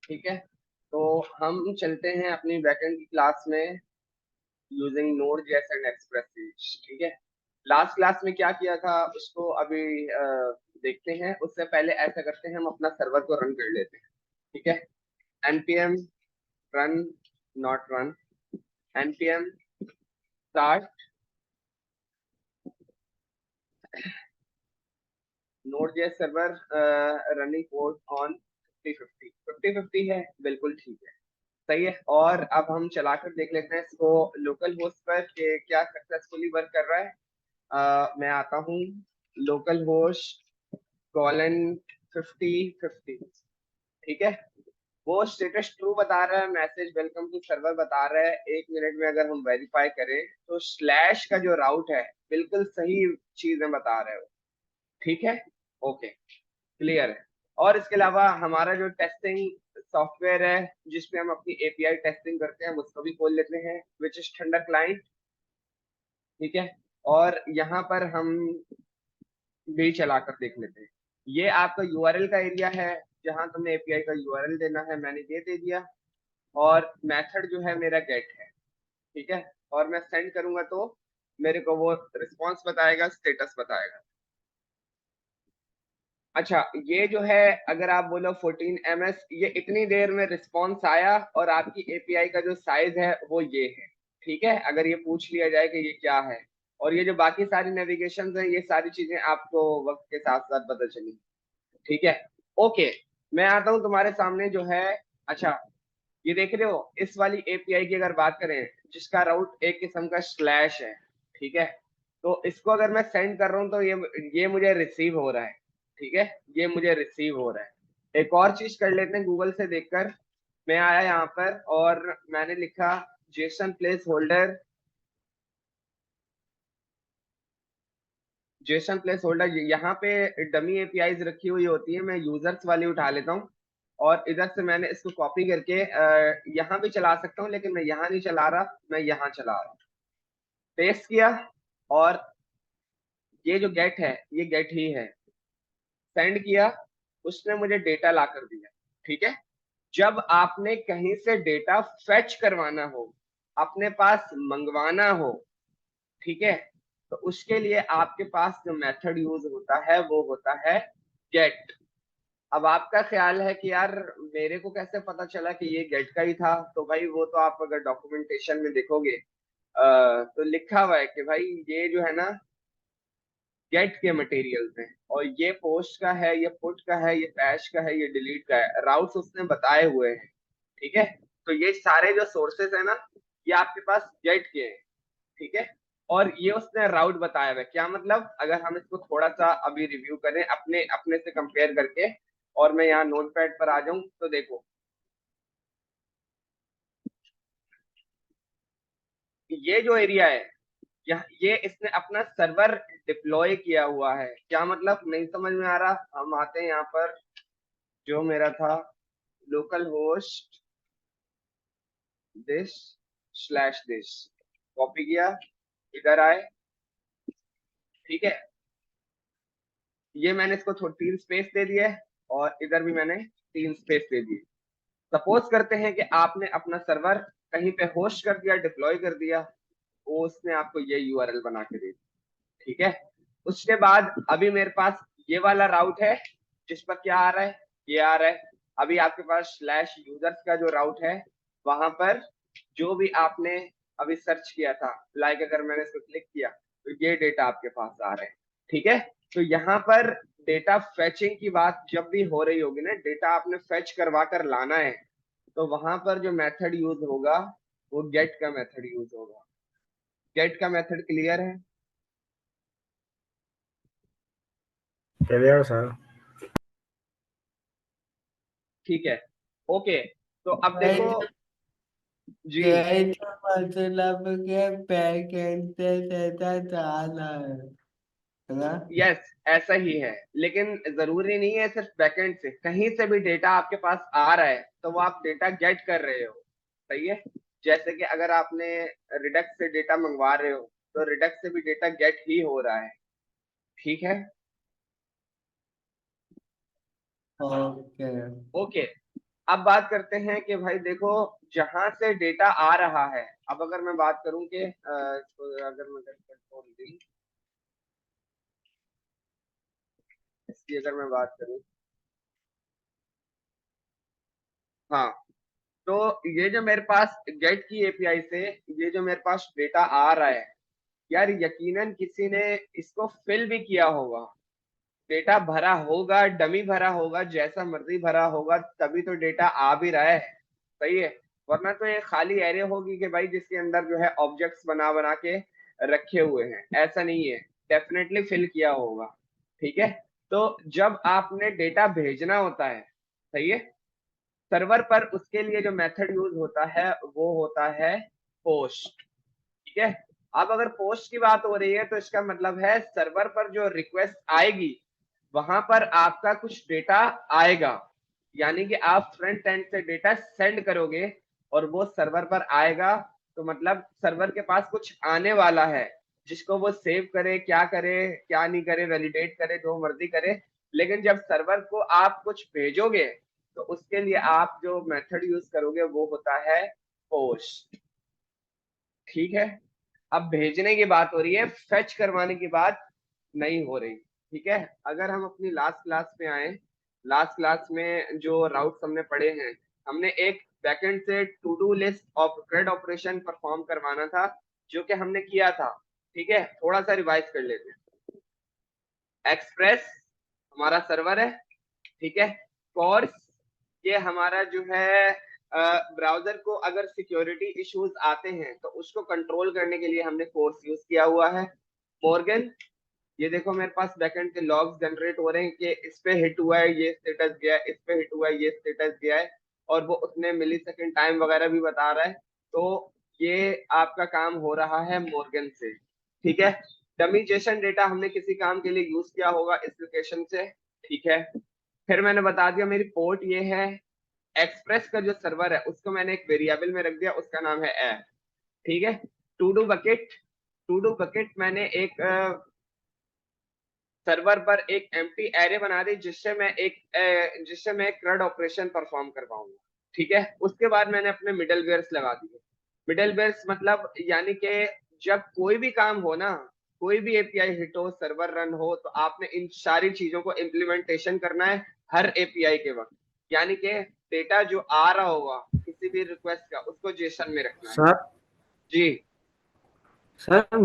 ठीक है, तो हम चलते हैं अपनी बैकएंड की क्लास में using node JS and express series. ठीक है, लास्ट क्लास में क्या किया था उसको अभी देखते हैं। उससे पहले ऐसा करते हैं, हम अपना सर्वर को रन कर लेते हैं। ठीक है, npm run not run npm start Node.js server running code on 5050 है, बिल्कुल ठीक है, सही है। और अब हम चलाकर देख लेते हैं इसको लोकल होस्ट पर कि क्या सक्सेसफुली वर्क कर रहा है। मैं आता हूँ लोकल होस्ट कॉलन 5050। ठीक है, वो स्टेटस ट्रू बता रहा है, मैसेज वेलकम टू सर्वर बता रहा है। 1 मिनट में अगर हम वेरीफाई करें तो स्लैश का जो राउट है बिल्कुल सही चीजें बता रहे हो। ठीक है, ओके, क्लियर है। और इसके अलावा हमारा जो टेस्टिंग सॉफ्टवेयर है जिसपे हम अपनी एपीआई टेस्टिंग करते हैं उसको भी खोल लेते हैं, विच इज थंडर क्लाइंट। ठीक है, और यहाँ पर हम भी चलाकर देख लेते हैं। ये आपका यूआरएल का एरिया है जहां तुमने एपीआई का यूआरएल देना है, मैंने ये दे दिया। और मेथड जो है मेरा गेट है। ठीक है, और मैं सेंड करूंगा तो मेरे को वो रिस्पॉन्स बताएगा, स्टेटस बताएगा। अच्छा, ये जो है अगर आप बोलो 14 ms, ये इतनी देर में रिस्पॉन्स आया और आपकी एपीआई का जो साइज है वो ये है। ठीक है, अगर ये पूछ लिया जाए कि ये क्या है, और ये जो बाकी सारी नेविगेशन है ये सारी चीजें आपको वक्त के साथ साथ पता चली। ठीक है, ओके, मैं आता हूँ तुम्हारे सामने जो है। अच्छा, ये देख रहे हो इस वाली एपीआई की अगर बात करें जिसका राउट एक किस्म का स्लैश है। ठीक है, तो इसको अगर मैं सेंड कर रहा हूँ तो ये मुझे रिसीव हो रहा है। ठीक है, ये मुझे रिसीव हो रहा है। एक और चीज कर लेते हैं गूगल से देखकर। मैं आया यहाँ पर और मैंने लिखा Jason place holder, Jason place holder. यहाँ पे डमी एपीआईज रखी हुई होती है, मैं यूजर्स वाली उठा लेता हूँ और इधर से मैंने इसको कॉपी करके यहाँ भी चला सकता हूँ, लेकिन मैं यहाँ नहीं चला रहा, मैं यहाँ चला रहा हूँ। पेस्ट किया और ये जो गेट है ये गेट ही है। सेंड किया, उसने मुझे डेटा ला कर दिया। ठीक है, जब आपने कहीं से डेटा फेच करवाना हो, अपने पास मंगवाना हो, ठीक है, तो उसके लिए आपके पास जो मेथड यूज होता है वो होता है गेट। अब आपका ख्याल है कि यार मेरे को कैसे पता चला कि ये गेट का ही था, तो भाई वो तो आप अगर डॉक्यूमेंटेशन में देखोगे तो लिखा हुआ है कि भाई ये जो है ना गेट के मटेरियल्स हैं, और ये पोस्ट का है, ये पुट का है, ये पैच का है, ये डिलीट का है, राउट्स उसने बताए हुए हैं। ठीक है, तो ये सारे जो सोर्सेस है ना ये आपके पास गेट के हैं। ठीक है, और ये उसने राउट बताया हुआ है। क्या मतलब, अगर हम इसको थोड़ा सा अभी रिव्यू करें अपने अपने से कंपेयर करके, और मैं यहाँ नोटपैड पर आ जाऊं तो देखो ये जो एरिया है ये इसने अपना सर्वर डिप्लॉय किया हुआ है। क्या मतलब, नहीं समझ में आ रहा? हम आते हैं यहाँ पर, जो मेरा था local host this slash this, copy किया, इधर आए। ठीक है, ये मैंने इसको 3 स्पेस दे दिए और इधर भी मैंने 3 स्पेस दे दिए। सपोज करते हैं कि आपने अपना सर्वर कहीं पे होस्ट कर दिया, डिप्लॉय कर दिया, वो उसने आपको ये यूआरएल बना के दे दी। ठीक है, उसके बाद अभी मेरे पास ये वाला राउट है जिस पर क्या आ रहा है, ये आ रहा है। अभी आपके पास स्लैश यूजर्स का जो राउट है वहां पर जो भी आपने अभी सर्च किया था, लाइक अगर मैंने इसको क्लिक किया तो ये डेटा आपके पास आ रहा है। ठीक है, तो यहाँ पर डेटा फेचिंग की बात जब भी हो रही होगी ना, डेटा आपने फेच करवा कर लाना है, तो वहां पर जो मेथड यूज होगा वो गेट का मेथड यूज होगा। गेट का मेथड क्लियर है? Clear sir. ठीक है, ओके, तो अब देखो गेट जी। गेट मतलब के पैकेट से डेटा डालना है ना? यस, ऐसा ही है, लेकिन जरूरी नहीं है सिर्फ बैकएंड से, कहीं से भी डेटा आपके पास आ रहा है तो वो आप डेटा गेट कर रहे हो। सही है, जैसे कि अगर आपने रिडक्स से डेटा मंगवा रहे हो तो रिडक्स से भी डेटा गेट ही हो रहा है। ठीक है, ओके। ओके, अब बात करते हैं कि भाई देखो जहां से डेटा आ रहा है, अब अगर मैं बात करूं कि अगर मैं कंट्रोल डी इसकी अगर मैं बात करूं, हाँ, तो ये जो मेरे पास गेट की एपीआई से ये जो मेरे पास डेटा आ रहा है, यार यकीनन किसी ने इसको फिल भी किया होगा, डेटा भरा होगा, डमी भरा होगा, जैसा मर्जी भरा होगा, तभी तो डेटा आ भी रहा है। सही है, वरना तो ये खाली एरे होगी कि भाई जिसके अंदर जो है ऑब्जेक्ट्स बना बना के रखे हुए हैं, ऐसा नहीं है, डेफिनेटली फिल किया होगा। ठीक है, तो जब आपने डेटा भेजना होता है, सही है, सर्वर पर, उसके लिए जो मेथड यूज होता है वो होता है पोस्ट। ठीक है, अब अगर पोस्ट की बात हो रही है तो इसका मतलब है सर्वर पर जो रिक्वेस्ट आएगी वहां पर आपका कुछ डेटा आएगा, यानी कि आप फ्रंट एंड से डेटा सेंड करोगे और वो सर्वर पर आएगा, तो मतलब सर्वर के पास कुछ आने वाला है, जिसको वो सेव करे क्या नहीं करे, वैलिडेट करे, जो मर्जी करे, लेकिन जब सर्वर को आप कुछ भेजोगे तो उसके लिए आप जो मेथड यूज करोगे वो होता है पोस्ट। ठीक है, अब भेजने की बात हो रही है, फेच करवाने की बात नहीं हो रही। ठीक है, अगर हम अपनी लास्ट क्लास में आए, लास्ट क्लास में जो राउट्स हमने पढ़े हैं, हमने एक बैकएंड से to do list of CRUD operation perform करवाना था, जो कि हमने किया था। ठीक है, थोड़ा सा रिवाइज कर लेते हैं। एक्सप्रेस हमारा सर्वर है, ठीक है, कोर्स ये हमारा जो है ब्राउजर को अगर सिक्योरिटी इश्यूज आते हैं तो उसको कंट्रोल करने के लिए हमने कोर्स यूज किया हुआ है। मॉर्गन, ये देखो मेरे पास बैकएंड के लॉग्स जनरेट हो रहे हैं कि इस पे हिट हुआ है, ये स्टेटस गया है, इस पे हिट हुआ है, ये स्टेटस गया है, और वो उतने मिली सेकेंड टाइम वगैरह भी बता रहा है। तो ये आपका काम हो रहा है मॉर्गन से। ठीक है, डमी जेसन डेटा हमने किसी काम के लिए यूज किया होगा इस लोकेशन से। ठीक है, फिर मैंने बता दिया मेरी पोर्ट ये है। एक्सप्रेस का जो सर्वर है उसको मैंने एक वेरिएबल में रख दिया, उसका नाम है ऐप। ठीक है, to do bucket, to do bucket मैंने एक सर्वर पर एक एम्प्टी एरे बना दी, जिससे मैं एक CRUD ऑपरेशन परफॉर्म करवाऊंगा। ठीक है, उसके बाद मैंने अपने मिडल वेयर्स लगा दिए। मिडल वेयर्स मतलब यानी कि जब कोई भी काम हो ना, कोई भी एपीआई हिट हो, सर्वर रन हो, तो आपने इन सारी चीजों को इम्प्लीमेंटेशन करना है हर एपीआई के वक्त, यानी कि डेटा जो आ रहा होगा किसी भी रिक्वेस्ट का उसको जेसन में रखना है। सर जी, सर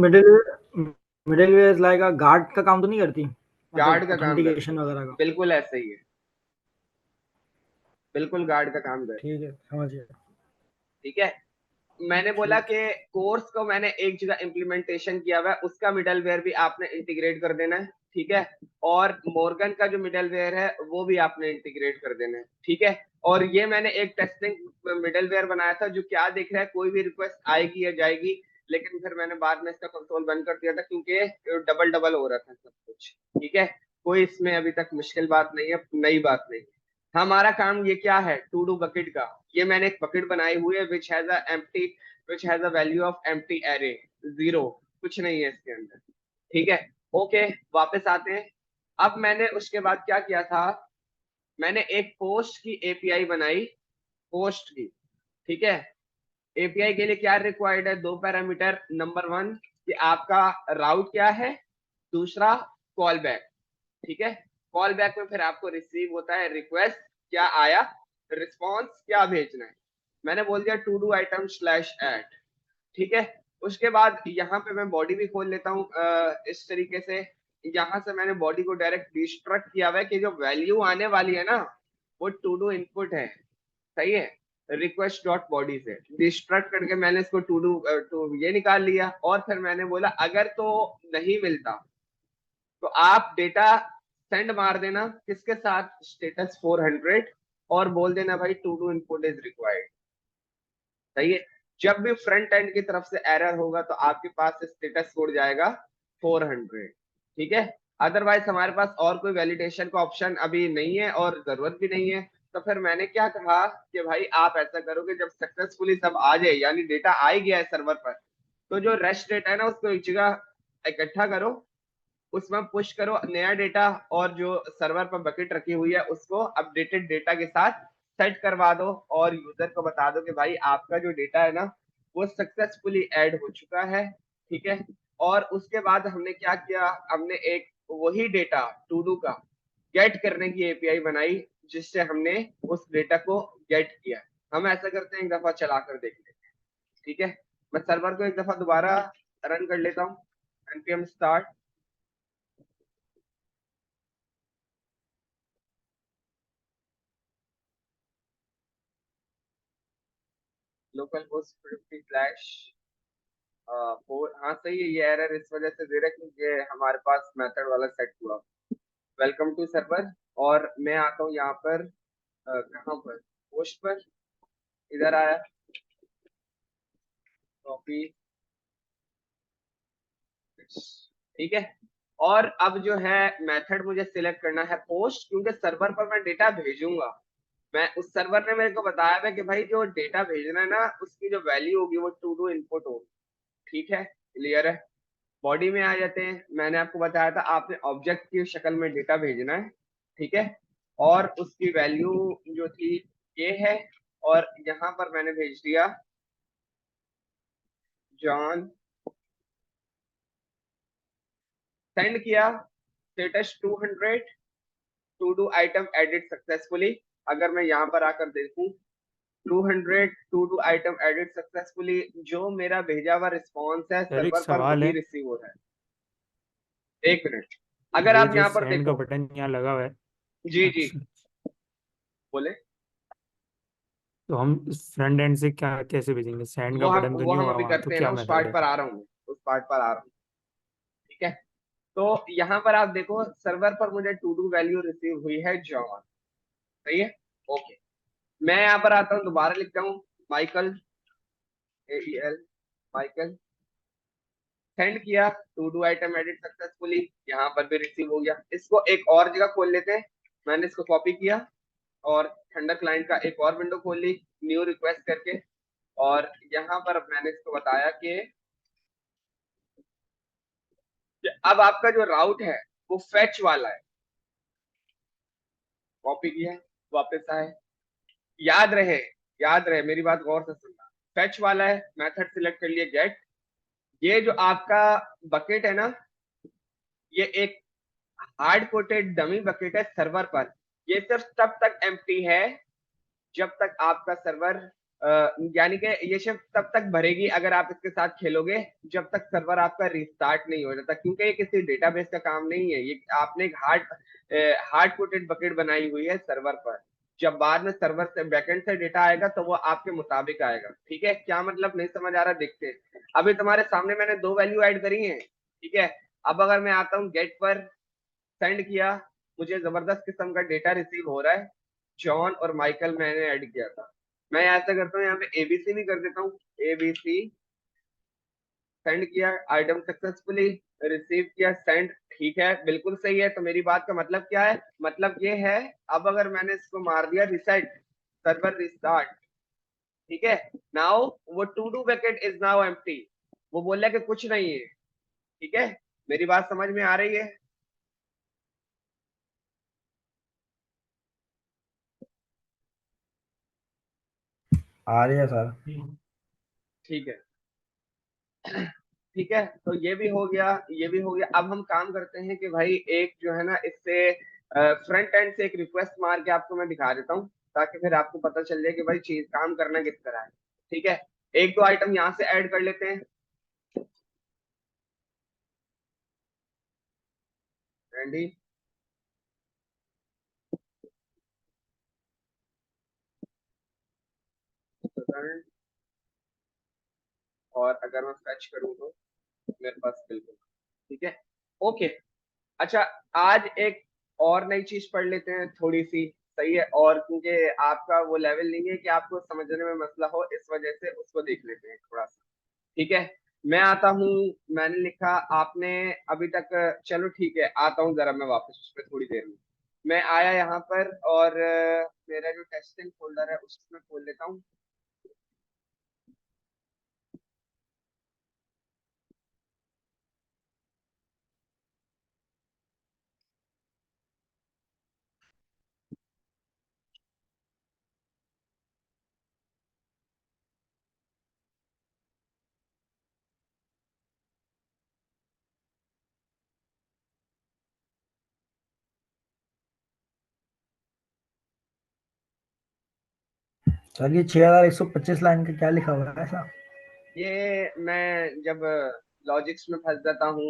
मिडिलवेयर लाइक गार्ड का काम तो नहीं करती, गार्ड मतलब का काम करती ऑथेंटिकेशन है, वगैरह का? बिल्कुल ऐसा ही है, बिल्कुल गार्ड का काम करती ठीक है, समझ गया। है। ठीक है, मैंने बोला ठीक। कि कोर्स को मैंने एक जगह इम्प्लीमेंटेशन किया हुआ है, उसका मिडलवेयर भी आपने इंटीग्रेट कर देना है। ठीक है, और मॉर्गन का जो मिडलवेयर है वो भी आपने इंटीग्रेट कर देना है। ठीक है, और ये मैंने एक टेस्टिंग मिडलवेयर बनाया था जो क्या देख रहा है, कोई भी रिक्वेस्ट आएगी या जाएगी, लेकिन फिर मैंने बाद में इसका कंट्रोल बंद कर दिया था क्योंकि डबल डबल हो रहा था सब कुछ। ठीक है, कोई इसमें अभी तक मुश्किल बात नहीं है, नई बात नहीं। हमारा काम ये क्या है, टू डू बकेट का, ये मैंने एक बकेट बनाई हुई है which has a value of empty array, zero, कुछ नहीं है इसके अंदर। ठीक है, ओके, वापस आते हैं। अब मैंने उसके बाद क्या किया था, मैंने एक पोस्ट की एपीआई बनाई, पोस्ट की। ठीक है, एपीआई के लिए क्या रिक्वायर्ड है, दो पैरामीटर, नंबर वन कि आपका राउट क्या है, दूसरा कॉल बैक। ठीक है, कॉल बैक में फिर आपको रिसीव होता है रिक्वेस्ट, क्या आया, रिस्पॉन्स क्या भेजना है, मैंने बोल दिया to do item slash add. ठीक है, उसके बाद यहाँ पे मैं बॉडी भी खोल लेता हूँ इस तरीके से, यहाँ से मैंने बॉडी को डायरेक्ट डिस्ट्रक्ट किया हुआ है कि जो वैल्यू आने वाली है ना वो टू डू इनपुट है। सही है, रिक्वेस्ट डॉट बॉडी से डिस्ट्रक्ट करके मैंने इसको टू ये निकाल लिया, और फिर मैंने बोला अगर तो नहीं मिलता तो आप डेटा सेंड मार देना किसके साथ, स्टेटस 400, और बोल देना भाई to do input is required. सही है, जब भी फ्रंट एंड की तरफ से एरर होगा तो आपके पास स्टेटस कोड जाएगा 400। ठीक है, अदरवाइज हमारे पास और कोई वैलिडेशन का ऑप्शन अभी नहीं है और जरूरत भी नहीं है। तो फिर मैंने क्या कहा कि भाई आप ऐसा करोगे, जब सक्सेसफुली सब आ जाए, यानी डेटा आ ही गया है सर्वर पर, तो जो रेस्ट डेटा है ना उसको एक जगह इकट्ठा करो, उसमें पुश करो नया डेटा, और जो सर्वर पर बकेट रखी हुई है उसको अपडेटेड डेटा के साथ सेट करवा दो और यूजर को बता दो कि भाई आपका जो डेटा है ना वो सक्सेसफुली ऐड हो चुका है, ठीक है। और उसके बाद हमने क्या किया, हमने एक वही डेटा टू डू का गेट करने की एपीआई बनाई, जिससे हमने उस डेटा को गेट किया। हम ऐसा करते हैं, एक दफा चला कर देख लेते हैं, ठीक है। मैं सर्वर को एक दफा दोबारा रन कर लेता हूँ, npm start। लोकल होस्ट 50 हाँ सही है, ये एरर इस वजह से दे रहा है क्योंकि हमारे पास मेथड वाला सेट हुआ। वेलकम टू सर्वर, और मैं आता हूँ यहाँ पर कहाँ पर, पोस्ट पर, इधर आया, कॉपी, ठीक है। और अब जो है मेथड मुझे सिलेक्ट करना है पोस्ट, क्योंकि सर्वर पर मैं डेटा भेजूंगा। मैं उस सर्वर ने मेरे को बताया था कि भाई जो डेटा भेजना है ना उसकी जो वैल्यू होगी वो टू डू इनपुट होगी, ठीक है, क्लियर है। बॉडी में आ जाते हैं, मैंने आपको बताया था आपने ऑब्जेक्ट की शक्ल में डेटा भेजना है, ठीक है। और उसकी वैल्यू जो थी ये है, और यहाँ पर मैंने भेज दिया जॉन, सेंड किया, status 200, to do item edit successfully. अगर मैं यहाँ पर आकर देखूं 200 to do item edit successfully, जो मेरा भेजा हुआ रिस्पॉन्स है सर एक सर्वर पर सवाल वही है। रिसीव हो रहा है। एक मिनट, अगर ये आप जो यहाँ पर सेंड का देखो, बटन यहाँ लगा हुआ है, जी जी, अच्छा, बोले। तो हम फ्रंट एंड से क्या कैसे भेजेंगे? सेंड का बटन तो वो नहीं हम होगा अभी वहां, तो करते हैं ना, क्या उस मेथड पार्ट है? पर आ रहा हूँ मैं, उस पार्ट पर आ रहा हूँ, ठीक है। तो यहाँ पर आप देखो सर्वर पर मुझे टू डू वैल्यू रिसीव हुई है जॉन, सही है, ओके। मैं यहाँ पर आता हूँ, दोबारा लिखता हूँ माइकल, AEL, माइकल, सेंड किया, to do item edit successfully, यहाँ पर भी रिसीव हो गया। इसको एक और जगह खोल लेते हैं, मैंने इसको कॉपी किया और थंडर क्लाइंट का एक और विंडो खोल ली न्यू रिक्वेस्ट करके, और यहाँ पर मैंने इसको बताया कि अब आपका जो राउट है वो फेच वाला है, कॉपी किया, वापस आए, याद रहे, याद रहे मेरी बात गौर से सुनना, फेच वाला है, मेथड सिलेक्ट कर लिए गेट। ये जो आपका बकेट है ना, ये एक हार्ड कोटेड डमी बकेट है सर्वर पर। ये सिर्फ तब तक एम्प्टी है जब तक आपका सर्वर यानी कि ये सिर्फ तब तक भरेगी अगर आप इसके साथ खेलोगे, जब तक सर्वर आपका रिस्टार्ट नहीं हो जाता, क्योंकि ये किसी डेटाबेस का काम नहीं है, ये आपने एक हार्ड कोटेड बकेट बनाई हुई है सर्वर पर। जब बाद में सर्वर से बैकएंड से डेटा आएगा तो वो आपके मुताबिक आएगा, ठीक है। क्या मतलब, नहीं समझ आ रहा, देखते हैं। अभी तुम्हारे सामने मैंने दो वैल्यू ऐड करी है, ठीक है। अब अगर मैं आता हूँ गेट पर, सेंड किया, मुझे जबरदस्त किस्म का डेटा रिसीव हो रहा है, जॉन और माइकल मैंने ऐड किया था। मैं ऐसा करता हूँ यहाँ पे एबीसी भी कर देता हूँ, एबीसी, सेंड किया, आइटम सक्सेसफुली रिसीव किया, सेंड, ठीक है, बिल्कुल सही है। तो मेरी बात का मतलब क्या है, मतलब ये है, अब अगर मैंने इसको मार दिया रिसेट, सर्वर रिस्टार्ट, ठीक है, नाउ वो to do bucket is now empty, वो बोल रहा है कि कुछ नहीं है, ठीक है। मेरी बात समझ में आ रही है? आ रही है सर। ठीक है, ठीक है, तो ये भी हो गया, ये भी हो गया। अब हम काम करते हैं कि भाई एक जो है ना इससे फ्रंट एंड से एक रिक्वेस्ट मार के आपको मैं दिखा देता हूँ, ताकि फिर आपको पता चल जाए कि भाई चीज काम करना किस तरह है, ठीक है। एक दो आइटम यहाँ से ऐड कर लेते हैं, एंडी, और अगर मैं फेच करूँ तो मेरे पास बिल्कुल, ठीक है, ओके। अच्छा, आज एक और नई चीज पढ़ लेते हैं थोड़ी सी, सही है, और क्योंकि आपका वो लेवल नहीं है कि आपको समझने में मसला हो, इस वजह से उसको देख लेते हैं थोड़ा सा, ठीक है। मैं आता हूँ, मैंने लिखा, आपने अभी तक, चलो ठीक है, आता हूँ जरा मैं वापस उस पर थोड़ी देर में। मैं आया यहाँ पर, और मेरा जो टेस्टिंग फोल्डर है उसमें खोल लेता हूँ। सर ये 6125 लाइन का क्या लिखा हुआ है ऐसा? ये मैं जब लॉजिक्स में फंस जाता हूँ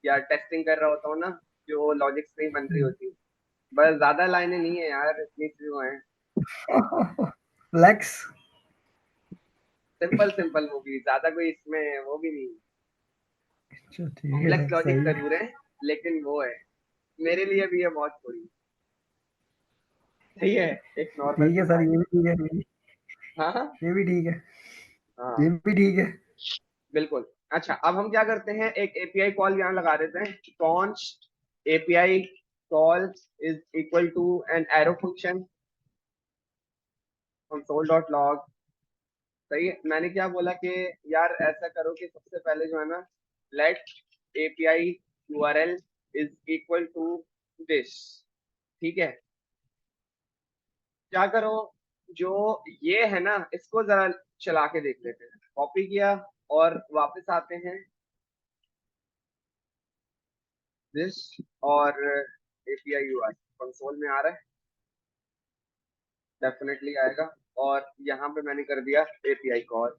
या टेस्टिंग कर रहा होता हूँ ना, जो लॉजिक्स नहीं बन रही होती, बस ज्यादा लाइनें नहीं है यार, इतनी सी वो है। फ्लेक्स। सिंपल सिंपल मूवी, ज्यादा कोई इसमें वो भी नहीं, अच्छा ठीक है कॉम्प्लेक्स सर, लॉजिक सही है। जरूर है, लेकिन वो है, मेरे लिए भी ये बहुत थोड़ी सही है, एक नॉर्मल ठीक सी है सर, बात। ये भी ठीक है, हाँ हाँ ये भी ठीक है, ये हाँ, भी ठीक है। बिल्कुल। अच्छा, अब हम क्या करते हैं, एक एपीआई कॉल यहाँ लगा देते हैं, const API call is equal to an arrow function console.log। सही है, मैंने क्या बोला कि यार ऐसा करो कि सबसे पहले जो है ना, let API URL is equal to this. ठीक है, क्या करो, जो ये है ना, इसको जरा चला के देख लेते हैं। कॉपी किया और वापस आते हैं दिस, और एपीआई यूआरएल कंसोल में आ रहा है, डेफिनेटली आएगा। और यहाँ पे मैंने कर दिया एपीआई कॉल,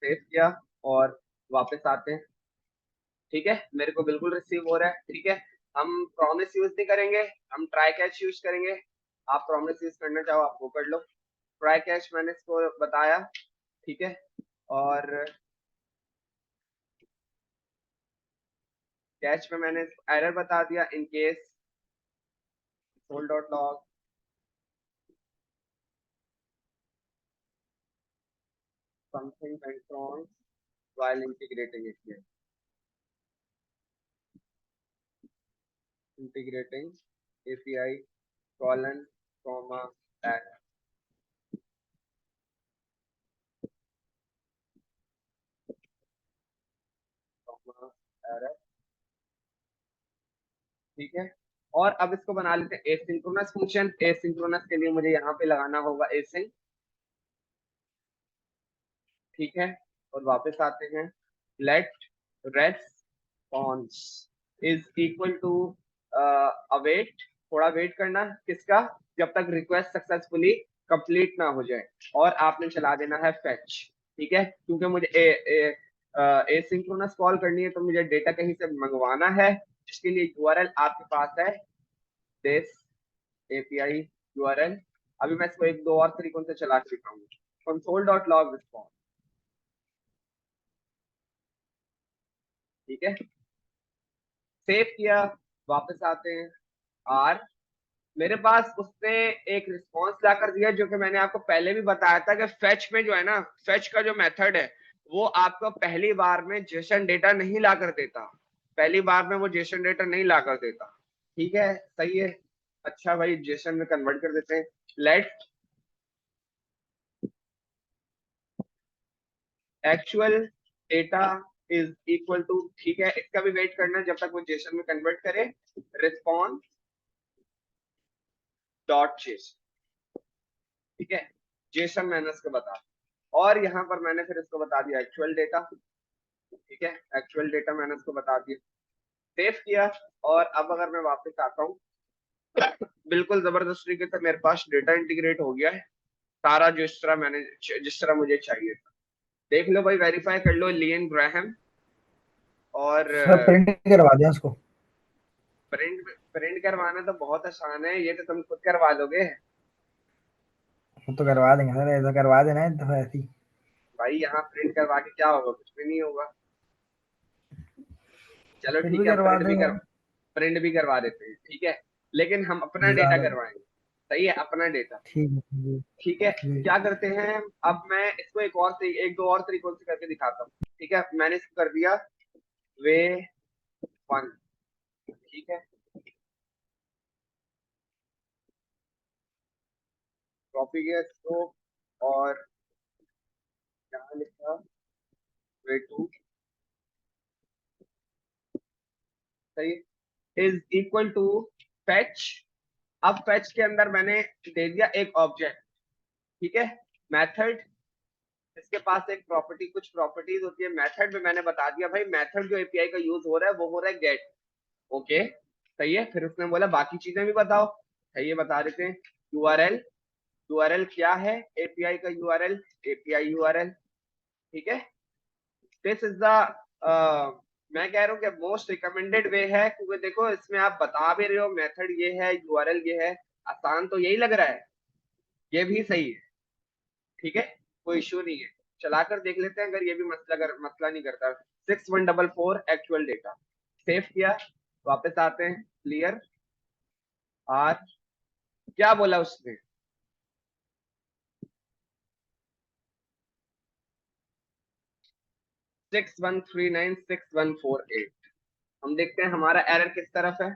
सेव किया और वापस आते हैं। ठीक है, मेरे को बिल्कुल रिसीव हो रहा है। ठीक है, हम प्रॉमिस यूज नहीं करेंगे, हम ट्राई कैच यूज करेंगे। आप प्रॉमिस यूज करना चाहो आप वो कर लो, ट्राई कैच मैंने इसको बताया। ठीक है, और कैच में मैंने एरर बता दिया, in case console.log something went wrong while integrating API colon comma error comma error। ठीक है, और अब इसको बना लेते हैं एसिंक्रोनस फंक्शन। एसिंक्रोनस के लिए मुझे यहाँ पे लगाना होगा एसिंक। ठीक है, और वापस आते हैं, let response is equal to await, थोड़ा वेट करना किसका, जब तक रिक्वेस्ट सक्सेसफुली कंप्लीट ना हो जाए, और आपने चला देना है फेच। ठीक है, क्योंकि मुझे एसिंक्रोनस कॉल करनी है तो मुझे डेटा कहीं से मंगवाना है, जिसके लिए यूआरएल आपके पास है दिस एपीआई यूआरएल। अभी मैं इसको एक दो और तरीकों से चला के दिखाऊंगा। console.log response। ठीक है, सेव किया, वापस आते हैं, आर, मेरे पास उसने एक रिस्पॉन्स ला कर दिया, जो कि मैंने आपको पहले भी बताया था कि फेच में जो है ना, फेच का जो मेथड है वो आपको पहली बार में जेसन डेटा नहीं ला कर देता, पहली बार में वो जेसन डेटा नहीं ला कर देता। ठीक है, सही है। अच्छा भाई, जेसन में कन्वर्ट कर देते हैं, let actual data is equal to, ठीक है, इसका भी वेट करना जब तक वो जेसन में कन्वर्ट करे, रिस्पॉन्स डॉट जेसन। ठीक है, जेसन मैंने इसको बता, और यहाँ पर मैंने फिर इसको बता दिया एक्चुअल डेटा। ठीक है, एक्चुअल डेटा मैंने इसको बता दिया, सेव किया, और अब अगर मैं वापस आता हूँ, बिल्कुल जबरदस्त तरीके से मेरे पास डेटा इंटीग्रेट हो गया है सारा, जिस तरह मुझे चाहिए था। देख लो भाई, वेरीफाई कर लो, लियन ग्राहम। और सर प्रिंट करवा दें उसको। प्रिंट प्रिंट करवाना तो बहुत आसान है, ये तो तुम खुद करवा लोगे। वो तो करवा देंगे सर, ऐसा करवा देना है तो ऐसी। भाई यहाँ प्रिंट करवा के क्या होगा, कुछ भी नहीं होगा। चलो फिर ठीक भी है, करवा देंगे। प्रिंट भी करवा देते हैं। ठीक है, लेकिन हम अपना डेटा ज्यादा करवाएंगे। सही है, अपना डेटा। ठीक है ठीक है, ठीक क्या करते हैं, अब मैं इसको एक दो और तरीकों से करके दिखाता हूँ। ठीक है, मैंने इसको कर दिया वे वन। ठीक है, कॉपी किया इसको, और यहाँ लिखा वे टू। सही, इज इक्वल टू फेच। अब फेच के अंदर मैंने दे दिया एक ऑब्जेक्ट। ठीक है, मेथड, इसके पास एक प्रॉपर्टी, कुछ प्रॉपर्टीज होती है मेथड में, मैंने बता दिया भाई मेथड जो एपीआई का यूज हो रहा है वो हो रहा है गेट। ओके, सही है, फिर उसने बोला बाकी चीजें भी बताओ, सही है, बता देते हैं, यूआरएल, यूआरएल क्या है, एपीआई का यूआरएल, एपीआई यूआरएल, ठीक है। दिस इज द मैं कह रहा हूँ कि मोस्ट रिकमेंडेड वे है, क्योंकि देखो इसमें आप बता भी रहे हो मेथड ये है, यूआरएल ये है, आसान तो यही लग रहा है, ये भी सही है, ठीक है, कोई इश्यू नहीं है। चलाकर देख लेते हैं अगर ये भी मसला नहीं करता। 6144 एक्चुअल डेटा सेव किया, वापस आते हैं, क्लियर आर, क्या बोला उसने, सिक्स 61396148। हम देखते हैं हमारा एरर किस तरफ है,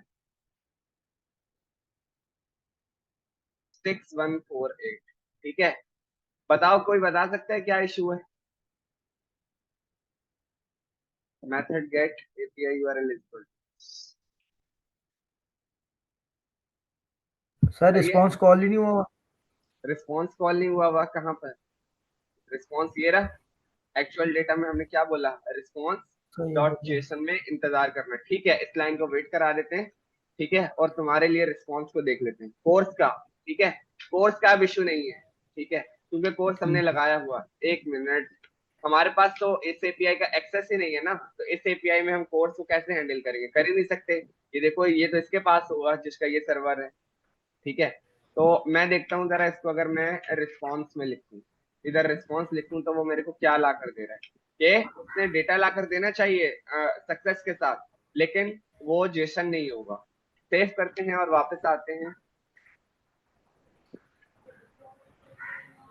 6148, ठीक है। बताओ, कोई बता सकता है क्या इशू है। Method gate API URL equal, sir सही है। रिस्पॉन्स कॉल ही नहीं हुआ। रिस्पॉन्स कॉल नहीं हुआ कहाँ पर, रिस्पॉन्स ये रहा, एक्चुअल डेटा में हमने क्या बोला, रिस्पॉन्स सही डॉट है। जेसन में इंतजार करना, ठीक है। इस लाइन को वेट करा देते हैं, ठीक है, और तुम्हारे लिए रिस्पॉन्स को देख लेते हैं कोर्स का, ठीक है। कोर्स का अब इशू नहीं है, ठीक है, क्योंकि कोर्स हमने ठीक है। लगाया हुआ, एक मिनट, हमारे पास तो इस एपीआई का एक्सेस ही नहीं है ना, तो इस एपीआई में हम कोर्स को कैसे हैंडल करेंगे, कर ही नहीं सकते। ये देखो, ये तो इसके पास होगा जिसका ये सर्वर है, ठीक है। तो मैं देखता हूँ जरा इसको, अगर मैं रिस्पॉन्स में लिखूं, इधर रिस्पॉन्स लिखूं, तो वो मेरे को क्या ला कर दे रहा है, कि उसने डेटा ला कर देना चाहिए सक्सेस के साथ, लेकिन वो जेसन नहीं होगा। सेव करते हैं और वापस आते हैं।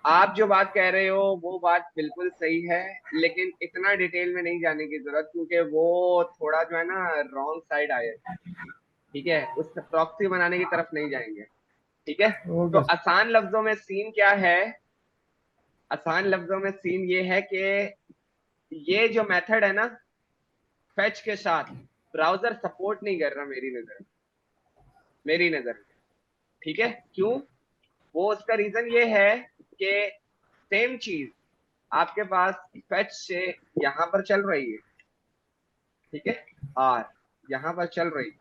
आप जो बात कह रहे हो वो बात बिल्कुल सही है, लेकिन इतना डिटेल में नहीं जाने की जरूरत, क्योंकि वो थोड़ा जो है ना रॉन्ग साइड आया है, ठीक है, उस प्रॉक्सी बनाने की तरफ नहीं जाएंगे, ठीक है। तो ओके। आसान लफ्जों में सीन क्या है, आसान लफ्जों में सीन ये है कि ये जो मेथड है ना, फेच के साथ ब्राउजर सपोर्ट नहीं कर रहा, मेरी नजर में, ठीक है। क्यों, वो उसका रीजन ये है कि सेम चीज आपके पास फेच से यहां पर चल रही है, ठीक है, आर यहां पर चल रही है,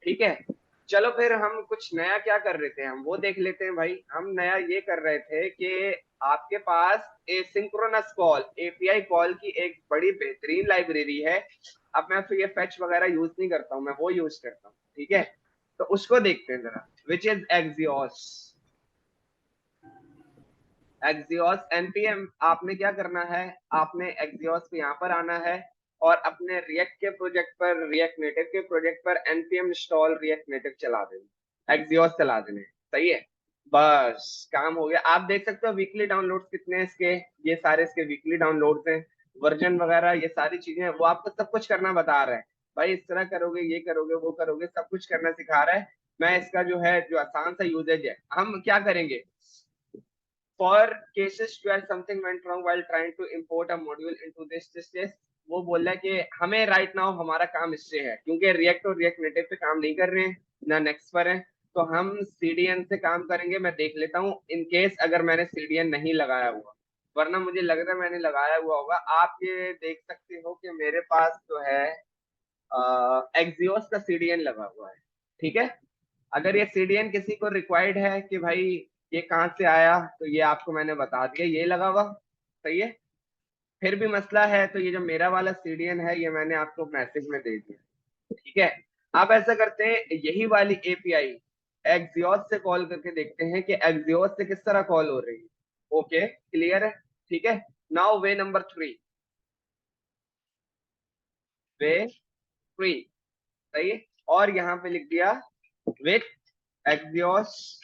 ठीक है। चलो फिर हम कुछ नया क्या कर रहे थे, हम वो देख लेते हैं भाई। हम नया ये कर रहे थे कि आपके पास एसिंक्रोनस कॉल, एपीआई कॉल की एक बड़ी बेहतरीन लाइब्रेरी है। अब मैं फिर ये फेच वगैरह यूज नहीं करता हूँ, मैं वो यूज करता हूँ, ठीक है। तो उसको देखते हैं जरा, which is Axios. Axios NPM, आपने क्या करना है, आपने एक्सियोस पे यहाँ पर आना है और अपने रिएक्ट के प्रोजेक्ट पर, रिएक्ट नेटिव के प्रोजेक्ट पर एनपीएम इंस्टॉल रिएक्ट नेटिव चला देना, एक्सियोस चला देने, सही है। बस काम हो गया। आप देख सकते हो वीकली डाउनलोड्स कितने हैं इसके, ये सारे इसके वीकली डाउनलोड्स हैं, वर्जन वगैरह ये सारी चीजें, वो आपको सब कुछ करना बता रहा है भाई, इस तरह करोगे, ये करोगे, वो करोगे, सब कुछ करना सिखा रहा है। मैं इसका जो है, जो आसान सा यूजेज है, हम क्या करेंगे, for cases where something went wrong while trying to import a module into this, वो बोल रहा है कि हमें राइट नाउ हमारा काम इससे है, क्योंकि रिएक्ट और रिएक्ट नेटिव पे काम नहीं कर रहे हैं ना नेक्स्ट पर है, तो हम सीडीएन से काम करेंगे। मैं देख लेता हूँ इन केस अगर मैंने सीडीएन नहीं लगाया हुआ, वरना मुझे लग रहा है मैंने लगाया हुआ होगा। आप ये देख सकते हो कि मेरे पास जो है एक्सियोस का सीडीएन लगा हुआ है, ठीक है। अगर ये सीडीएन किसी को रिक्वायर्ड है कि भाई ये कहाँ से आया, तो ये आपको मैंने बता दिया, ये लगा हुआ, सही है। फिर भी मसला है तो ये जो मेरा वाला सीडीएन है, ये मैंने आपको मैसेज में दे दिया, ठीक है। आप ऐसा करते हैं, यही वाली एपीआई एक्सियोस से कॉल करके देखते हैं कि एक्सियोस से किस तरह कॉल हो रही है। ओके, क्लियर है, ठीक है। नाउ वे नंबर 3, वे 3, सही है। और यहाँ पे लिख दिया विथ एक्सियोस,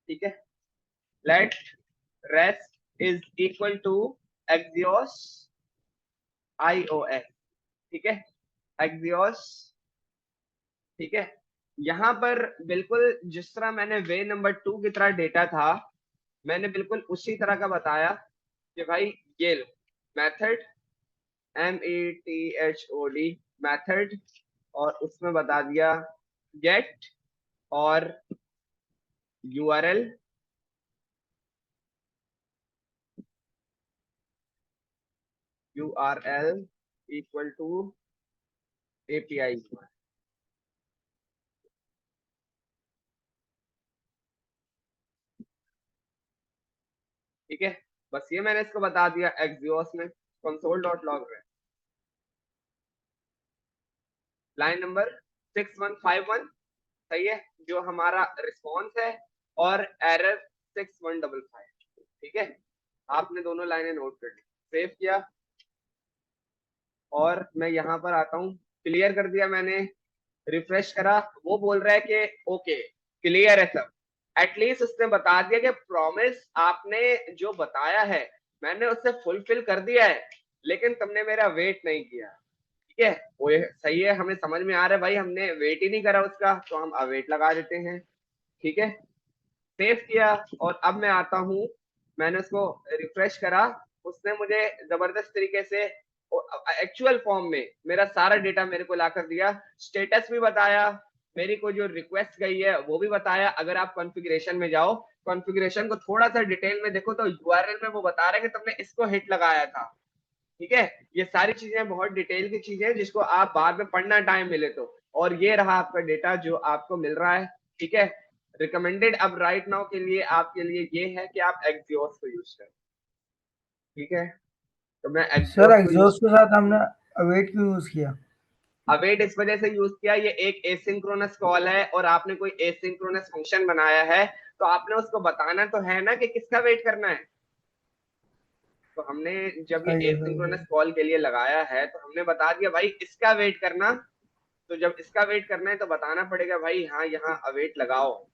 ठीक है, let rest is equal to Axios iOS, ठीक है, एक्सियोस, ठीक है। यहां पर बिल्कुल जिस तरह मैंने वे नंबर 2 की तरह डेटा था, मैंने बिल्कुल उसी तरह का बताया कि भाई ये लो मेथड, METHOD मेथड, और उसमें बता दिया गेट और URL, URL equal to API, ठीक है, बस ये मैंने इसको बता दिया एक्सियोस में console.log में। लाइन नंबर 6151 सही है, जो हमारा रिस्पॉन्स है, और एरर 6155। ठीक है, आपने दोनों लाइनें नोट कर ली, सेव किया, और मैं यहाँ पर आता हूँ, क्लियर कर दिया मैंने, रिफ्रेश करा, वो बोल रहा है कि ओके क्लियर है सब। एटलीस्ट उसने बता दिया कि प्रॉमिस आपने जो बताया है मैंने उससे फुलफिल कर दिया है, लेकिन तुमने मेरा वेट नहीं किया। ठीक है, वो सही है, हमें समझ में आ रहा है भाई, हमने वेट ही नहीं करा उसका, तो हम अवेट लगा देते हैं। ठीक है, सेव किया, और अब मैं आता हूँ, मैंने उसको रिफ्रेश करा, उसने मुझे जबरदस्त तरीके से एक्चुअल फॉर्म में मेरा सारा डेटा मेरे को लाकर दिया, स्टेटस भी बताया, मेरी को जो रिक्वेस्ट गई है वो भी बताया। अगर आप कॉन्फ़िगरेशन में जाओ, कॉन्फ़िगरेशन को थोड़ा सा डिटेल में देखो, तो यूआरएल में वो बता रहे हैं कि तुमने इसको हिट लगाया था। ठीक है, ये सारी चीजें बहुत डिटेल की चीजें हैं, जिसको आप बाद में पढ़ना टाइम मिले तो। और ये रहा आपका डेटा जो आपको मिल रहा है। ठीक है, रिकमेंडेड अब राइट नाउ के लिए आपके लिए ये है कि आप एक्सियोस को यूज करें। ठीक है, तो मैं सर एक्सियोस को यूज, एग्जॉस्ट के साथ हमने अवेट क्यों यूज किया? अवेट इस वजह से यूज किया, ये एक एसिंक्रोनस कॉल है, और आपने कोई एसिंक्रोनस फंक्शन बनाया है, तो आपने उसको बताना तो है ना कि किसका वेट करना है। तो हमने जब ये सही है सही है। एसिंक्रोनस कॉल के लिए लगाया है, तो हमने बता दिया भाई इसका वेट करना। तो जब इसका वेट करना है तो बताना पड़ेगा भाई हाँ यहाँ अवेट लगाओ।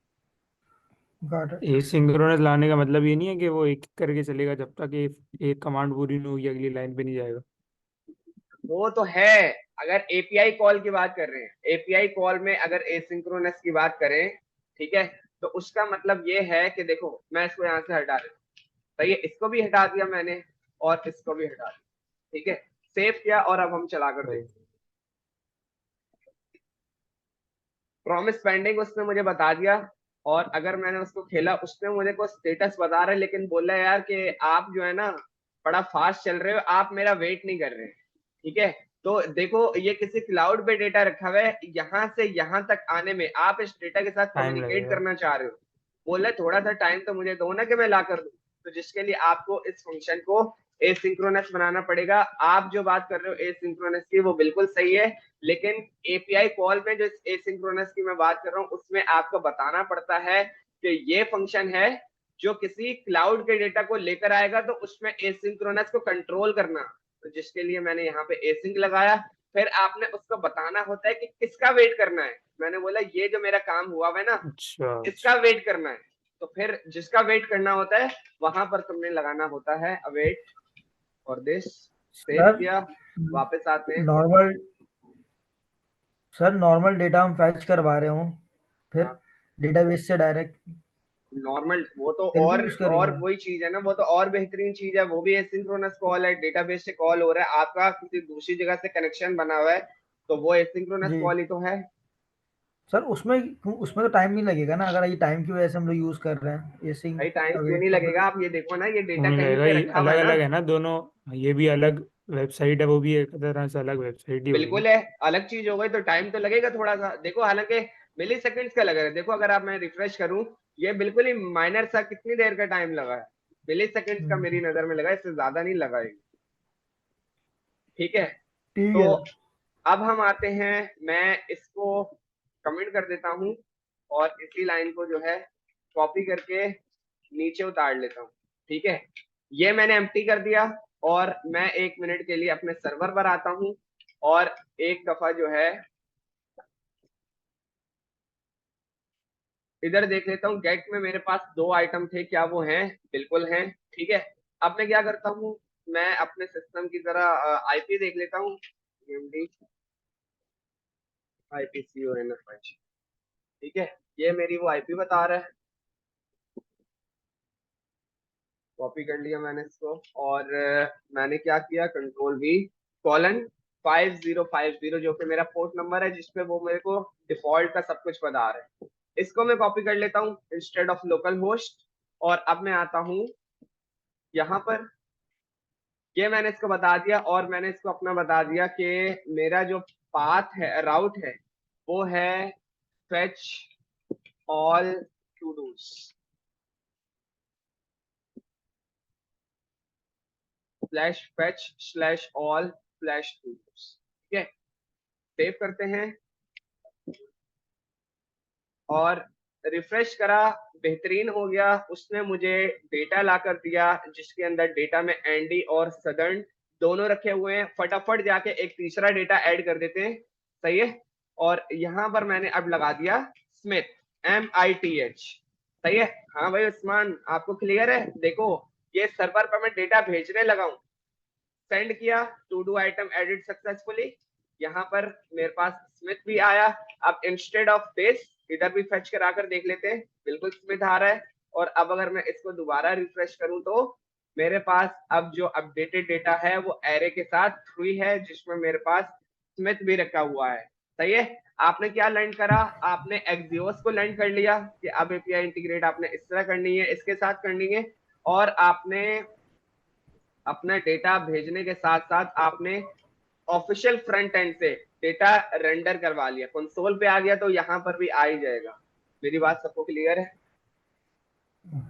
Got it. एसिंक्रोनस लाने का मतलब ये नहीं है कि वो एक करके चलेगा, जब तक एक कमांड पूरी नहीं होगी अगली लाइन पे नहीं जाएगा। वो तो है, अगर एपीआई कॉल की बात कर रहे हैं, एपीआई कॉल में अगर एसिंक्रोनस की बात करें, ठीक है, तो उसका मतलब ये है कि देखो मैं इसको यहाँ से हटा देता हूँ, सही है, इसको भी हटा दिया मैंने, और इसको भी हटा दिया। ठीक है, सेव किया, और अब हम चला कर सही। देखते हैं। प्रॉमिस पेंडिंग उसने मुझे बता दिया, और अगर मैंने उसको खेला, उसने मुझे को स्टेटस बता रहा है, लेकिन बोला यार कि आप जो है ना बड़ा फास्ट चल रहे हो, आप मेरा वेट नहीं कर रहे हैं। ठीक है, तो देखो ये किसी क्लाउड पे डेटा रखा हुआ है, यहाँ से यहाँ तक आने में आप इस डेटा के साथ टाइम कम्युनिकेट लगेगा। करना चाह रहे हो, बोले थोड़ा सा टाइम तो मुझे दो ना कि मैं ला कर दूं। तो जिसके लिए आपको इस फंक्शन को एसिंक्रोनस बनाना पड़ेगा। आप जो बात कर रहे हो एसिंक्रोनस की, वो बिल्कुल सही है, लेकिन एपीआई कॉल में जो एसिंक्रोनस की मैं बात कर रहा हूँ, उसमें आपको बताना पड़ता है कि ये फंक्शन है जो किसी क्लाउड के डेटा को लेकर आएगा, तो उसमें एसिंक्रोनस को कंट्रोल करना। तो जिसके लिए मैंने यहाँ पे एसिंक लगाया, फिर आपने उसको बताना होता है कि किसका वेट करना है। मैंने बोला ये जो मेरा काम हुआ है ना, अच्छा इसका अच्छा। वेट करना है। तो फिर जिसका वेट करना होता है वहां पर तुमने लगाना होता है अवेट, और दिस सेव सर किया, वापस आते हैं। नॉर्मल सर नॉर्मल डेटा हम फैच करवा रहे हो, फिर हाँ, डेटाबेस से डायरेक्ट नॉर्मल वो तो फिर भी और यूज और करेंगे? वही चीज है ना, वो तो और बेहतरीन चीज है, वो भी एसिंक्रोनस कॉल है, डेटाबेस से कॉल हो रहा है, आपका किसी दूसरी जगह से कनेक्शन बना हुआ है, तो वो एसिंक्रोनस जी कॉल ही तो है। सर, उसमें तो टाइम नहीं लगेगा ना, अगर ये टाइम की वजह से हम लोग यूज कर रहे हैं ये सिंक भाई टाइम क्यों नहीं अवेट का लगेगा, मतलब। आप ये देखो ना, ये डेटा नहीं कहीं लगेगा, पे ये रखा हुआ अलग है ना। अलग है ना दोनों, ये भी अलग वेबसाइट है, वो भी एक तरह से अलग वेबसाइट ही होगी ना। बिल्कुल है, अलग चीज हो गई तो टाइम तो लगेगा थोड़ा सा। देखो हालांकि मिली सेकेंड्स का लग रहा है, देखो अगर आप मैं रिफ्रेश करूं, ये बिल्कुल ही माइनर सा कितनी देर का टाइम लगा है, मिली सेकेंड्स का मेरी हम्म, नजर में लगा, इससे ज्यादा नहीं लगा ये। ठीक है, ठीक तो है। अब हम आते हैं, मैं इसको कमेंट कर देता हूं, और इसी लाइन को जो है कॉपी करके नीचे उतार लेता हूं। ठीक है, ये मैंने एम्प्टी कर दिया, और मैं 1 मिनट के लिए अपने सर्वर पर आता हूं, और एक दफा जो है इधर देख लेता हूँ, गेट में मेरे पास 2 आइटम थे, क्या वो हैं? बिल्कुल हैं। ठीक है, अब मैं क्या करता हूँ, मैं अपने सिस्टम की तरह आईपी देख लेता हूँ, IPCONF। ठीक है, ये मेरी वो आईपी बता रहा है, कॉपी कर लिया मैंने इसको, और मैंने क्या किया, Ctrl V:5050 जो कि मेरा पोर्ट नंबर है, जिसपे वो मेरे को डिफॉल्ट का सब कुछ बता रहा है, इसको मैं कॉपी कर लेता हूँ इंस्टेड ऑफ लोकल होस्ट। और अब मैं आता हूँ यहाँ पर, ये मैंने इसको बता दिया, और मैंने इसको अपना बता दिया कि मेरा जो पाथ है, राउट है, वो है fetch all to dos. Slash fetch slash all slash tools. ठीक है, सेव करते हैं और रिफ्रेश करा, बेहतरीन हो गया। उसने मुझे डेटा ला कर दिया जिसके अंदर डेटा में एंडी और सदर्न दोनों रखे हुए हैं। फटाफट जाके एक तीसरा डेटा ऐड कर देते हैं, सही है। और यहाँ पर मैंने अब लगा दिया स्मिथ, MITH, सही है। हाँ भाई उस्मान, आपको क्लियर है? देखो ये सर्वर पर मैं डेटा भेजने लगा हूँ, सेंड किया, to do item edit successfully. यहाँ पर मेरे पास स्मिथ भी आया। अब इंस्टेड ऑफ दिस इधर भी फेच करा कर देख लेते हैं, बिल्कुल स्मिथ आ रहा है। और अब अगर मैं इसको दोबारा रिफ्रेश करूं तो मेरे पास अब जो अपडेटेड डेटा है वो एरे के साथ हुई है, जिसमें मेरे पास स्मिथ भी रखा हुआ है, सही है। आपने क्या लर्न करा? आपने एक्सियोस को लर्न कर लिया कि अब एपीआई इंटीग्रेट आपने इस तरह करनी है, इसके साथ करनी है। और आपने अपना डेटा भेजने के साथ साथ आपने ऑफिशियल फ्रंट एंड से डेटा रेंडर करवा लिया, कंसोल पे आ गया तो यहाँ पर भी आ ही जाएगा। मेरी बात सबको क्लियर है?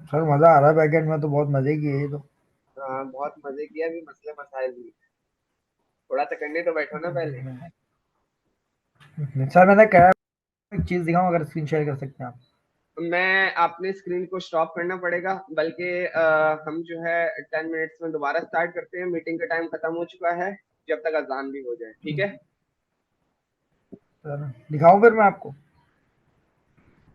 सर मजा आ रहा है, बैकएंड में तो बहुत मजे की है ये तो। हाँ बहुत मजे किया, भी मसले मसाइल भी थोड़ा सा करने तो बैठो ना पहले। सर मैंने क्या एक चीज दिखाऊं, अगर स्क्रीन शेयर कर सकते हैं आप? मैं अपने स्क्रीन को स्टॉप करना पड़ेगा, बल्कि हम जो है 10 मिनट्स में दोबारा स्टार्ट करते हैं। मीटिंग का टाइम खत्म हो चुका है, जब तक अजान भी हो जाए, ठीक है। सर दिखाऊं फिर मैं आपको?